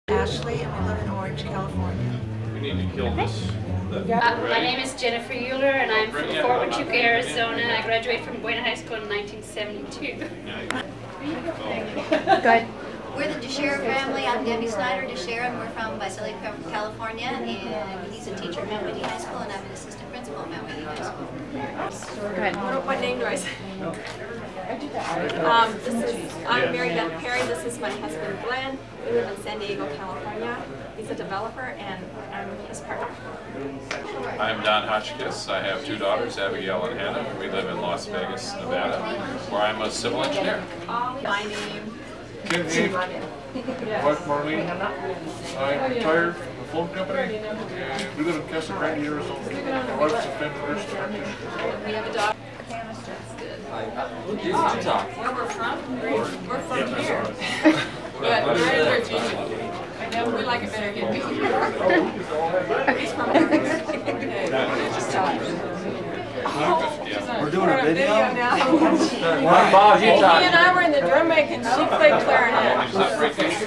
Ashley, and we live in Orange, California. We need to kill this. My name is Jennifer Euler, and I'm from Fort Huachuca, Arizona. I graduated from Buena High School in 1972. Good. We're the DeShera family. I'm Debbie Snyder DeShera, and we're from Basilica, California. And he's a teacher at Mount Whitney High School, and I'm an assistant principal at Mount Whitney High School. Good. What name do I say? I'm Mary Beth Perry. This is my husband Glenn. We live in San Diego, California. He's a developer, and I'm his partner. I'm Don Hotchkiss. I have two daughters, Abigail and Hannah. We live in Las Vegas, Nevada, where I'm a civil engineer. My name. Ken Heath, wife Marlene. I'm retired from the phone company, and we live in Casa Grande, Arizona. My wife's a family nurse practitioner. We have a dog. Where we're from? We're from here. But we're in Virginia. I know we like it better here. He's from We're doing a video now. He and I were in the drum making. She played clarinet.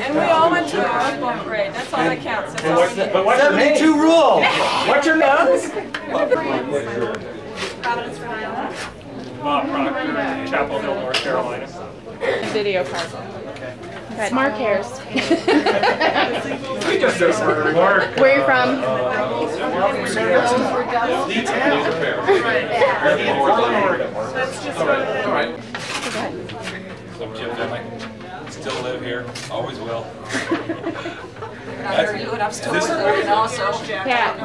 And we all went to a football parade. That's all that counts. That's all we did. But what's 72 rule? What's your nose? Providence, Rhode Island. Bob Proctor, Chapel Hill, North Carolina. Video part. Good. Mark Harris. Where are you from? So Jim Finley, still live here, always will. I'm still living also. Yeah.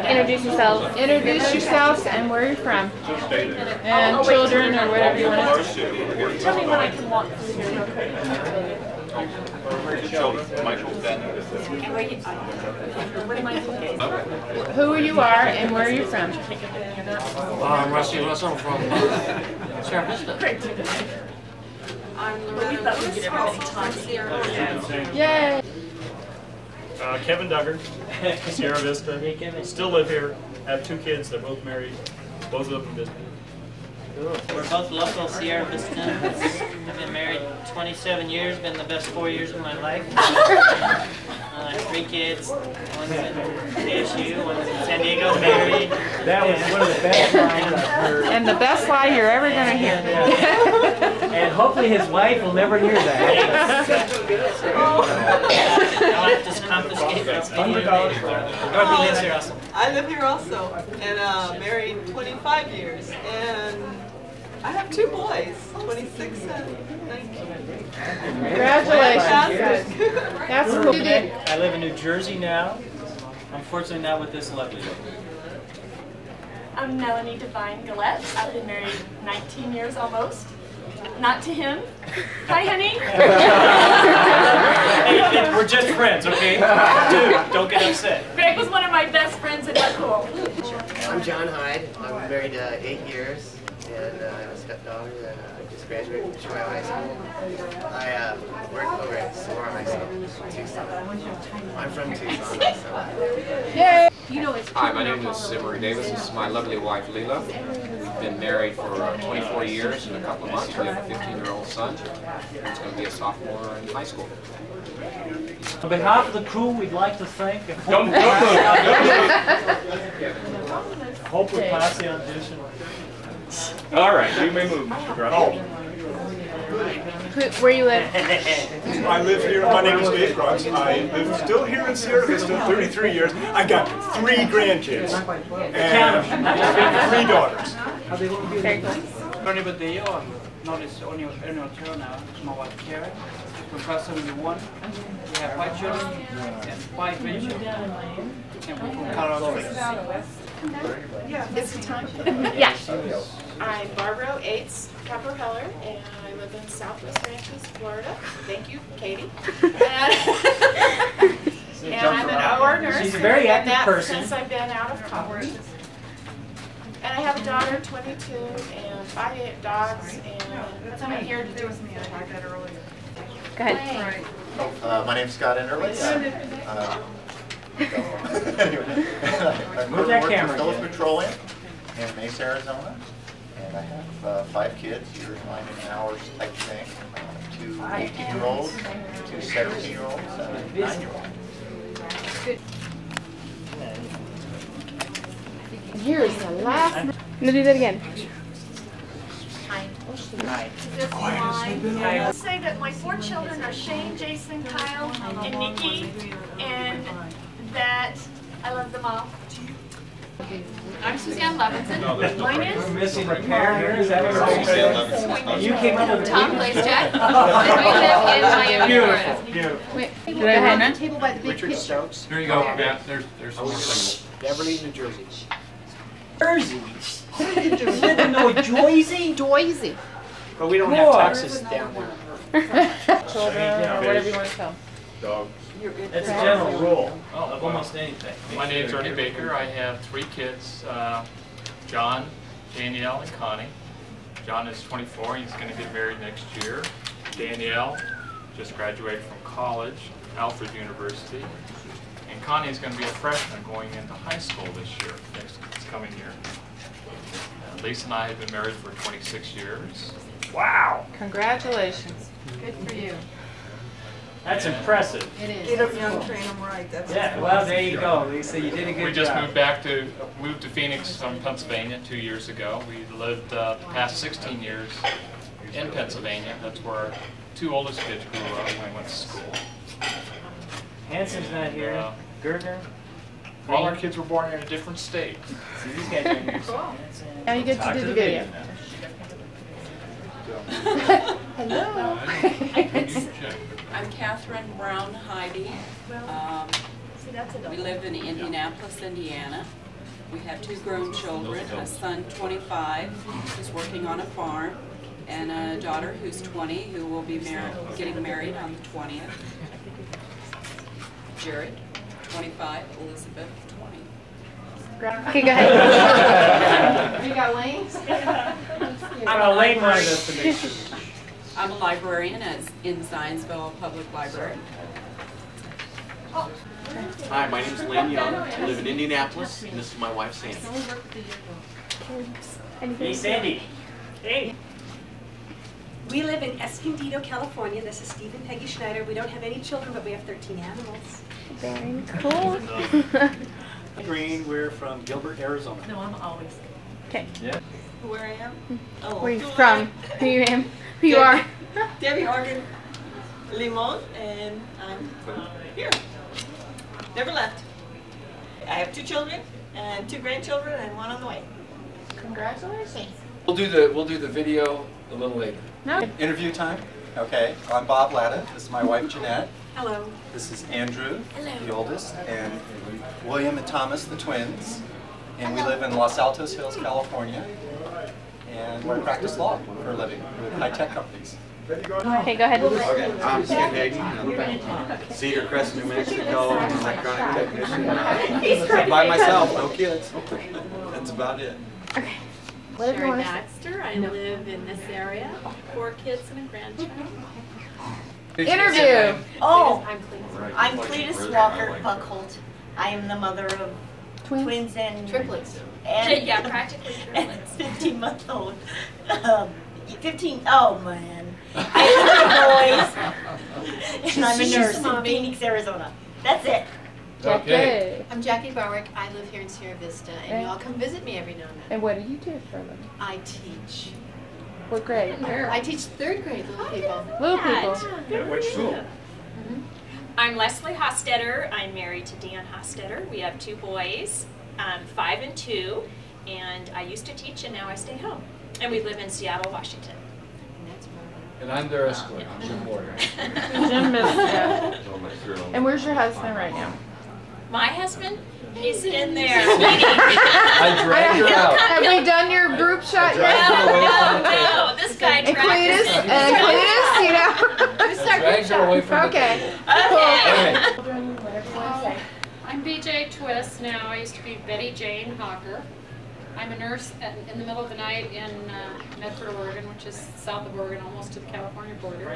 Introduce yourselves. Introduce yourselves and where you're from. And children or whatever you want to. Tell me when I can walk through here real quick. Children, Michael, Who you are and where you're from. I'm Rusty Russell from Vista. I'm Loretta Lewis from Sierra. Yay! Kevin Duggar, Sierra Vista. Still live here. Have two kids. They're both married. Both of them business. We're both local Sierra Vista. I've been married 27 years, been the best 4 years of my life. 3 kids, one's in ASU, one's in San Diego, married. That was one of the best lines I've heard. And the best lie you're ever going to hear. And hopefully his wife will never hear that. I'll have to confiscate $100. Lives here also. I live here also, and married 25 years, and I have 2 boys, 26 and 19. Congratulations. That's cool. I live in New Jersey now. Unfortunately not with this lovely lady. I'm Melanie Devine Gillette. I've been married 19 years almost. Not to him. Hi, honey. Hey, we're just friends, okay? Dude, don't get upset. Greg was one of my best friends and we're cool. I'm John Hyde. I'm married 8 years, and I have a stepdaughter that just graduated from Chihuahua High School. I work over at Sonora High School, Tucson. I'm from Tucson, so. Yay! Hi, my name is Zimmery Davis. This is my lovely wife, Leela. We've been married for 24 years and a couple of months. We have a 15-year-old son. He's going to be a sophomore in high school. On behalf of the crew, we'd like to thank. Hope we pass the audition. All right, you may move, Mr. Grubb. Where you live? I live here. My name is Dave Grubbs. I live still here in Sierra Vista, 33 years. I got 3 grandkids and 3 daughters. Very cool. Ronnie Badillo, I'm known as Onio now. It's my wife Karen. We're class 71. We have 5 children and 5 grandchildren. And we're from Colorado. Is it time? Yeah. I'm Barbara Aites Capropeller, and I live in Southwest Ranches, Florida. Thank you, Katie. And I'm an OR nurse. She's a very and active I've been that person. since I've been out of college. And I have a daughter, 22, and 5 dogs, and I'm here to do with me. I had that earlier. Go ahead. My name's Scott Enderley. Move that camera. Phillips Petroleum. in Mesa, Arizona. And I have 5 kids, your mine and ours type thing. 2 18-year-olds, 2 17-year-olds, and a 9-year-old. Here's the last. I'm gonna do that again. Let's say that my 4 children are Shane, Jason, Kyle, and Nikki, and that I love them all. I'm Suzanne Levinson. Mine is? We're missing a pair here, is that what you're saying? And you came up with Tom Blazejack. And we live in Miami, Florida. Beautiful. Wait, did I win it? Table by the big Richard Stokes. There you go, Matt. There's some more singles. Beverly, New Jersey. Jersey. You live in New Jersey? Doisy. But we don't have Texas down there. Children, or whatever you want to tell. Dog. It's a general rule of almost anything. My name's Ernie Baker. I have 3 kids, John, Danielle, and Connie. John is 24. He's going to get married next year. Danielle just graduated from college, Alfred University. And Connie is going to be a freshman going into high school this year, this coming year. Lisa and I have been married for 26 years. Wow. Congratulations. Good for you. That's impressive. It is. Get them young, train them right. That's Yeah, well, there you go, Lisa. You did a good job. We just moved to Phoenix from Pennsylvania 2 years ago. We lived the past 16 years in Pennsylvania. That's where our 2 oldest kids grew up when we went to school. Hanson's not here. Gertner. All our kids were born in a different state. So these guys are here. Cool. Now you get to do the video. Hello. I'm Catherine Brown Heidi. We live in Indianapolis, Indiana. We have 2 grown children, a son 25 who's working on a farm, and a daughter who's 20 who will be getting married on the 20th. Jared, 25, Elizabeth, 20. Okay, go ahead. You got lanes? I'm a lane one of this to make sure. I'm a librarian in Zionsville Public Library. Hi, my name is Lynn Young. I live in Indianapolis, and this is my wife, Sandy. Hey, Sandy. Hey. We live in Escondido, California. This is Steve and Peggy Schneider. We don't have any children, but we have 13 animals. Very cool. Green, we're from Gilbert, Arizona. No, I'm always. Okay. Yeah. Where I am? Oh, Where you from? Who you am? Who you are? Debbie Organ Limon, and I'm from here. Never left. I have 2 children and 2 grandchildren and 1 on the way. Congratulations. We'll do the video a little later. No. Interview time. Okay. I'm Bob Latta. This is my wife Jeanette. Hello. This is Andrew, Hello. the oldest, and William and Thomas, the twins. And we live in Los Altos Hills, California. And we practice law for a living with high-tech companies. Okay, go ahead. Okay, I'm Skip Hayden. I'm Cedar Crest, New Mexico. I'm an electronic technician. By myself, no kids. That's about it. Okay. Sherry Baxter. I live in this area. 4 kids and a grandchild. Interview. Oh, I'm Cletus Walker Buckholt. I am the mother of twins and triplets. And Yeah, practically and triplets. 15-month-old. 15. Oh man, I have 3 boys, and I'm a nurse in Phoenix, Arizona. That's it. Okay. I'm Jackie Barwick. I live here in Sierra Vista, and you all come visit me every now and then. And what do you do for a living? I teach. What grade? I teach 3rd grade little people. Little people. At which school? I'm Leslie Hostetter. I'm married to Dan Hostetter. We have 2 boys, 5 and 2, and I used to teach and now I stay home. And we live in Seattle, Washington. And I'm their escort, Jim Porter. Jim missed you. And where's your husband right now? My husband, he's in there. I dragged her out. Have we done your group shot yet? No, this guy And Cletus, you know. Dragged her away from Okay. I'm BJ Twist now. I used to be Betty Jane Hawker. I'm a nurse in the middle of the night in Medford, Oregon, which is south of Oregon, almost to the California border.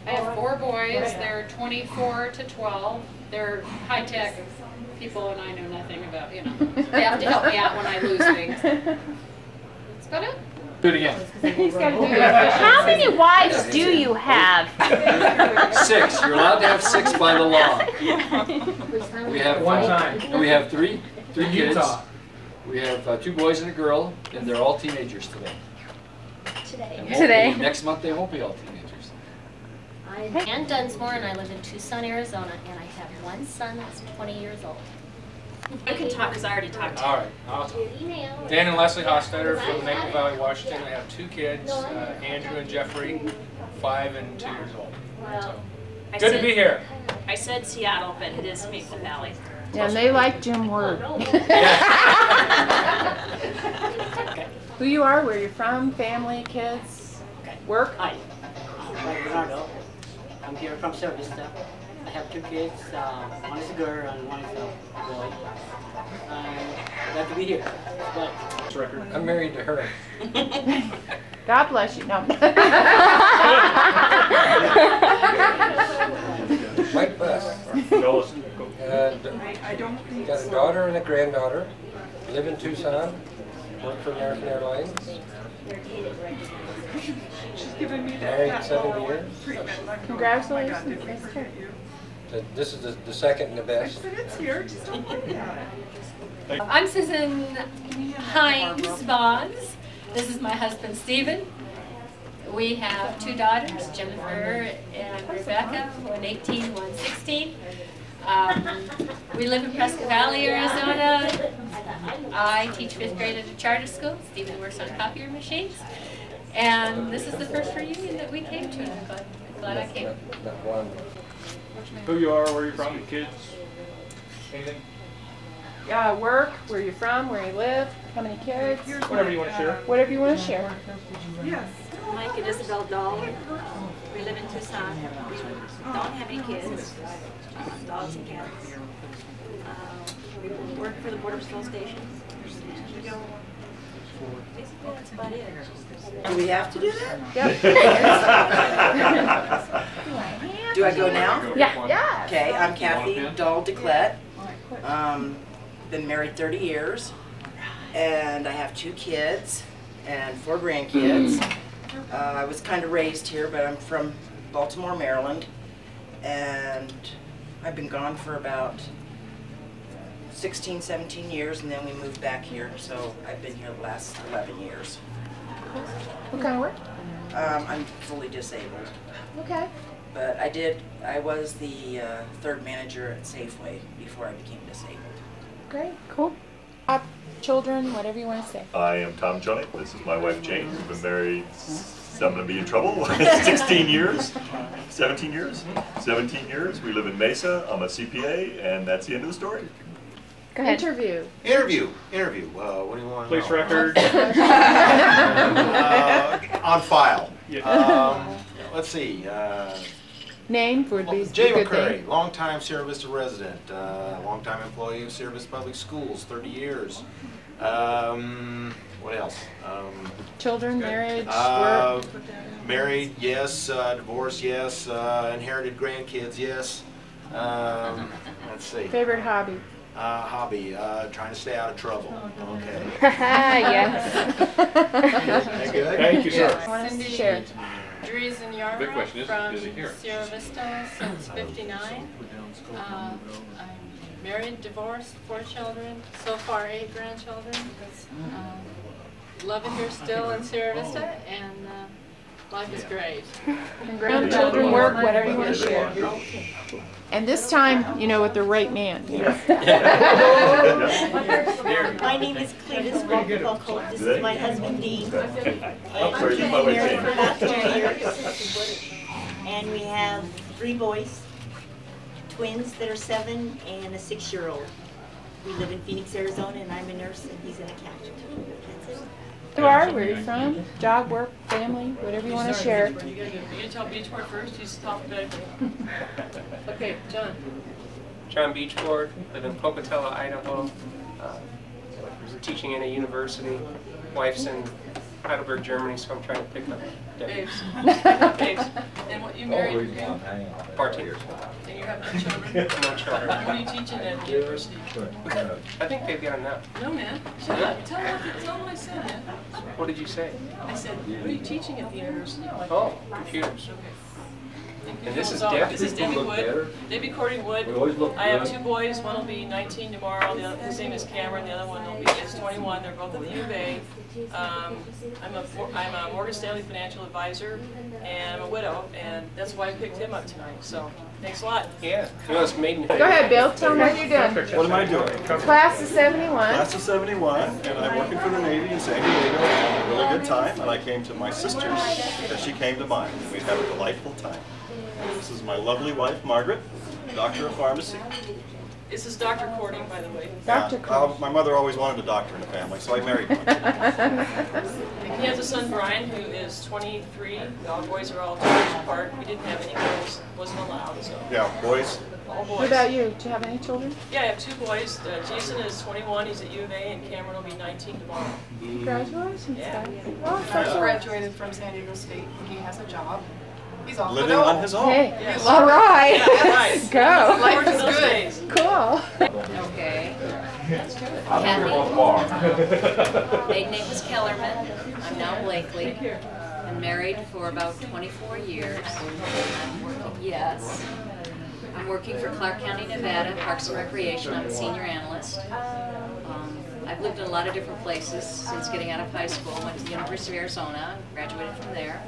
I have 4 boys. They're 24 to 12. They're high-tech people, and I know nothing about, you know. They have to help me out when I lose things. That's about it. Do it again. How many wives do you have? 6. You're allowed to have 6 by the law. We have One time. And we have three kids. Utah. We have 2 boys and a girl, and they're all teenagers today. And Today. Next month they won't be all teenagers. I'm Ann Dunsmore, and I live in Tucson, Arizona, and I have 1 son that's 20 years old. You can talk because I already talked to you. All right. Awesome. Dan and Leslie Hostetter from Maple Valley, Washington. I have 2 kids, Andrew and Jeffrey, 5 and 2 years old. So, good to be here. I said Seattle, but it is Maple Valley. Yeah, and they like Jim Word. Who you are, where you're from, family, kids, work? Hi, I'm Bernardo. I'm here from Vista. I have 2 kids. One is a girl and one is a boy. I'm glad to be here. But I'm married to her. God bless you. No. Mike Best. And got a daughter and a granddaughter. Live in Tucson. Work for American Airlines. Married 7 years. Congratulations. This is the second and the best. I'm Susan Hines Boggs. This is my husband Stephen. We have 2 daughters, Jennifer and Rebecca, one 18, one 16. We live in Prescott Valley, Arizona. I teach 5th grade at a charter school. Stephen works on copier machines. And this is the first reunion that we came to. I'm glad I came. Who you are, where you're from, your kids, anything? Yeah, work, where you're from, where you live, how many kids. Whatever you want to share. Whatever you want to share. Yes. Mike and Isabel Dahl. We live in Tucson. We don't have any kids, dogs and cats. We work for the Border Patrol station. Basically, that's about it. Do we have to do that? Yep. Do I go now? Yeah. Okay, I'm Kathy Dahl DeClette. Been married 30 years, and I have 2 kids and 4 grandkids. I was kind of raised here, but I'm from Baltimore, Maryland, and I've been gone for about 16, 17 years, and then we moved back here, so I've been here the last 11 years. What kind of work? I'm fully disabled. Okay. But I was the 3rd manager at Safeway before I became disabled. Great, cool. Children, whatever you want to say. I am Tom Johnny. This is my wife Jane. We've been married, I'm going to be in trouble, 16 years, 17 years, 17 years. We live in Mesa. I'm a CPA, and that's the end of the story. Go ahead. Interview. What do you want to Police know? record. On file. Yeah. Let's see. Name would be Jay good McCurry, name. longtime Sierra Vista resident, longtime employee of Sierra Vista Public Schools, 30 years. What else? Children, marriage, work. Married, yes. Divorced, yes. Inherited grandkids, yes. Let's see. Favorite hobby? Trying to stay out of trouble. Okay. Yes. That good? Thank you, sir. Yeah. Cindy Share. Dreesen Yarrow Big question from is he here? Sierra Vista since '59. I'm married, divorced, 4 children, so far 8 grandchildren. Love it here still in Sierra Vista, and life is great. Grandchildren, work, whatever you want to share. And this time, you know, with the right man. My name is Cletus Walker. This is my husband Dean. Oh, And sorry, we've you been might married change. for about 20 years. And we have 3 boys, twins that are 7 and a 6-year-old. We live in Phoenix, Arizona, and I'm a nurse and he's an accountant. That's it. Who are, where you're from, job, work, family, whatever you want to share. You gonna tell Beachport first? You stop there. Okay, John. John Beachport, live in Pocatello, Idaho. teaching in a university. Wife's in Heidelberg, Germany, so I'm trying to pick up Babes. Babes. And what, you married again? 14. And you have no children? No children. What are you teaching at university? I think they've got enough. No, man. Shut up. Tell them what I said, man. What did you say? I said, what are you teaching at the university? Oh, computers. And this is Debbie. This is Debbie Wood. Debbie Courtney Wood. I have 2 boys. One will be 19 tomorrow. His name is Cameron. The other one is 21. They're both at the U of A. I'm a Morgan Stanley financial advisor, and I'm a widow, and that's why I picked him up tonight. So thanks a lot. Yeah. Go ahead, Bill. Tell them what you're doing. What am I doing? Class of 71. Class of 71, and I'm working for the Navy in San Diego, and I had a really good time, and I came to my sister's, and she came to mine, and we had a delightful time. This is my lovely wife, Margaret, doctor of pharmacy. This is Dr. Courtney, by the way. My mother always wanted a doctor in the family, so I married one. He has a son, Brian, who is 23. All boys are all 2 years apart. We didn't have any girls. Wasn't allowed, so. Yeah, boys. All boys. What about you? Do you have any children? Yeah, I have 2 boys. Jason is 21. He's at U of A, and Cameron will be 19 tomorrow. Congratulations. Yeah. Oh, He graduated from San Diego State. He has a job. He's off Living the on his own. Hey, Yes. all right. Yeah, right. Go. Life is good. Cool. Okay. Kathy. Maiden name was Kellerman. I'm now Blakely. Been married for about 24 years. I'm working, yes. I'm working for Clark County, Nevada, Parks and Recreation. I'm a senior analyst. I've lived in a lot of different places since getting out of high school. Went to the University of Arizona, graduated from there.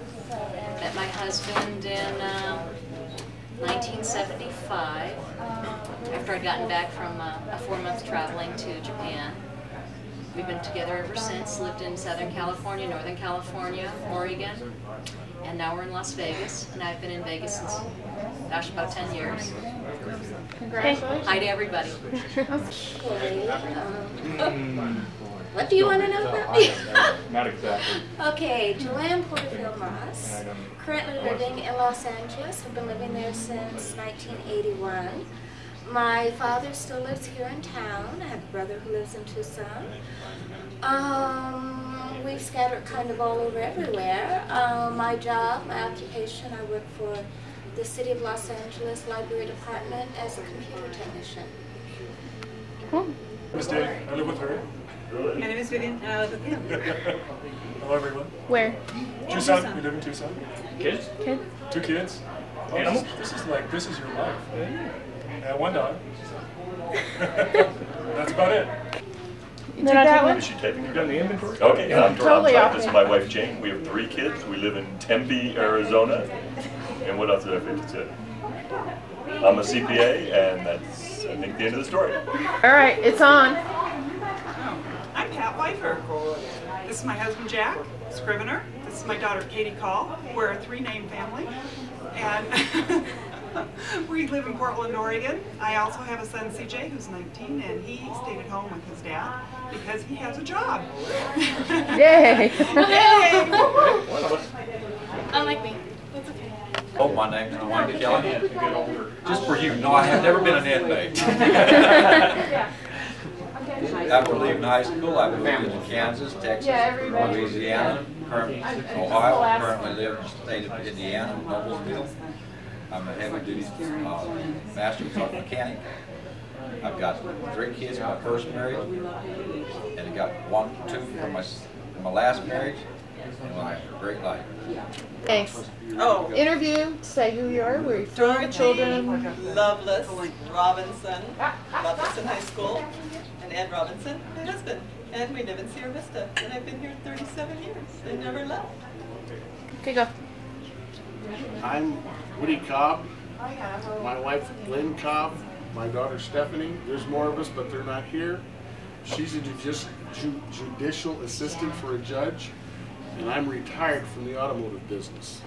Met my husband in 1975, after I'd gotten back from a 4-month traveling to Japan. We've been together ever since, lived in Southern California, Northern California, Oregon, and now we're in Las Vegas, and I've been in Vegas since, gosh, about 10 years. Congratulations. Hi to everybody. What do you want to know about me? Not exactly. Okay, Joanne Porterfield Moss. Currently living in Los Angeles. I've been living there since 1981. My father still lives here in town. I have a brother who lives in Tucson. We've scattered kind of all over everywhere. My job, my occupation, I work for the City of Los Angeles Library Department as a computer technician. Miss Dave, I live with her. My name is Vivian, and I live with him. Hello, everyone. Where? Tucson. We live in Tucson. Kids? 2 kids. Oh, Animals? This is your life. And 1 dog. That's about it. Is she taping? You've done the inventory? Okay, I'm Totally Tom. off This is it. my wife Jane. We have 3 kids. We live in Tempe, Arizona. And what else did I forget to say? I'm a CPA, and that's, I think, the end of the story. All right, it's on. I'm Pat Pfeiffer. This is my husband Jack, Scrivener. This is my daughter Katie Call. We're a 3-name family. And we live in Portland, Oregon. I also have a son CJ who's 19, and he stayed at home with his dad because he has a job. Yay! Yay! Unlike me. Oh, my name's Dwayne Kelly. Just for you, no, I have never been an inmate. After leaving high school, I moved to Kansas, Texas, Louisiana, Ohio. Currently live in the state of Indiana, Noblesville. I'm a heavy-duty master truck mechanic. I've got 3 kids from my first marriage, and I got 2 from my last marriage, and I have a great life. Thanks. Oh. Interview, say who you are, where you're from, children. Loveless Robinson, Loveless in high school, and Ed Robinson, my husband. And we live in Sierra Vista, and I've been here 37 years and never left. Okay, go. I'm Woody Cobb, my wife Lynn Cobb, my daughter Stephanie. There's more of us, but they're not here. She's a judicial assistant for a judge, and I'm retired from the automotive business.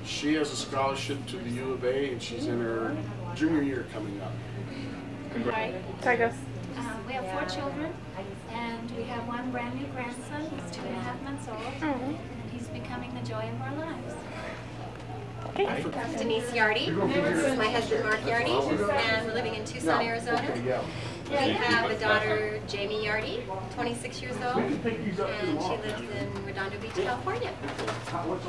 She has a scholarship to the U of A, and she's in her junior year coming up. Hi. We have 4 children, and we have 1 brand new grandson who's 2.5 months old, and he's becoming the joy of our lives. Okay. Denise Yardy. This is my husband Mark Yardy, and we're living in Tucson, Arizona. We have a daughter, Jamie Yardy, 26 years old, and she lives in Redondo Beach, California. Go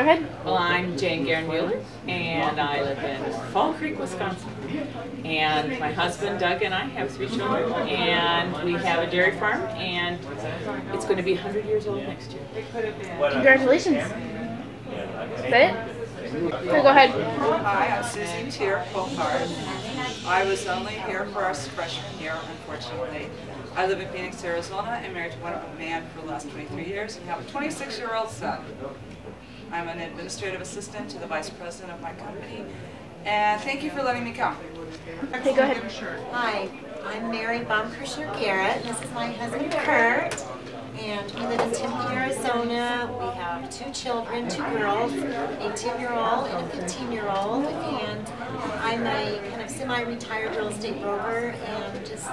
ahead. Well, I'm Jane Guerin-Mueller, and I live in Fall Creek, Wisconsin. And my husband, Doug, and I have 3 children, and we have a dairy farm, and it's going to be 100 years old next year. Congratulations. Is that it? Okay, go ahead. Hi, I'm Susie Tier Colhard. I was only here for our freshman year, unfortunately. I live in Phoenix, Arizona, and married to one man for the last 23 years, and have a 26-year-old son. I'm an administrative assistant to the vice president of my company, and thank you for letting me come. Okay, go ahead. Hi, I'm Mary Baumkirchner-Garrett. This is my husband Kurt, and we live in Tempe, Arizona. We have 2 children, 2 girls, a 10-year-old and a 15-year-old, and I'm a kind of semi-retired real estate broker and just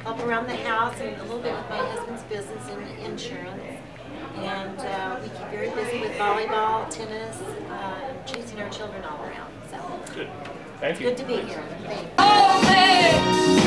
help around the house and a little bit with my husband's business and insurance. And we keep very busy with volleyball, tennis, chasing our children all around. So good. Thank you. Good to be here. Thanks.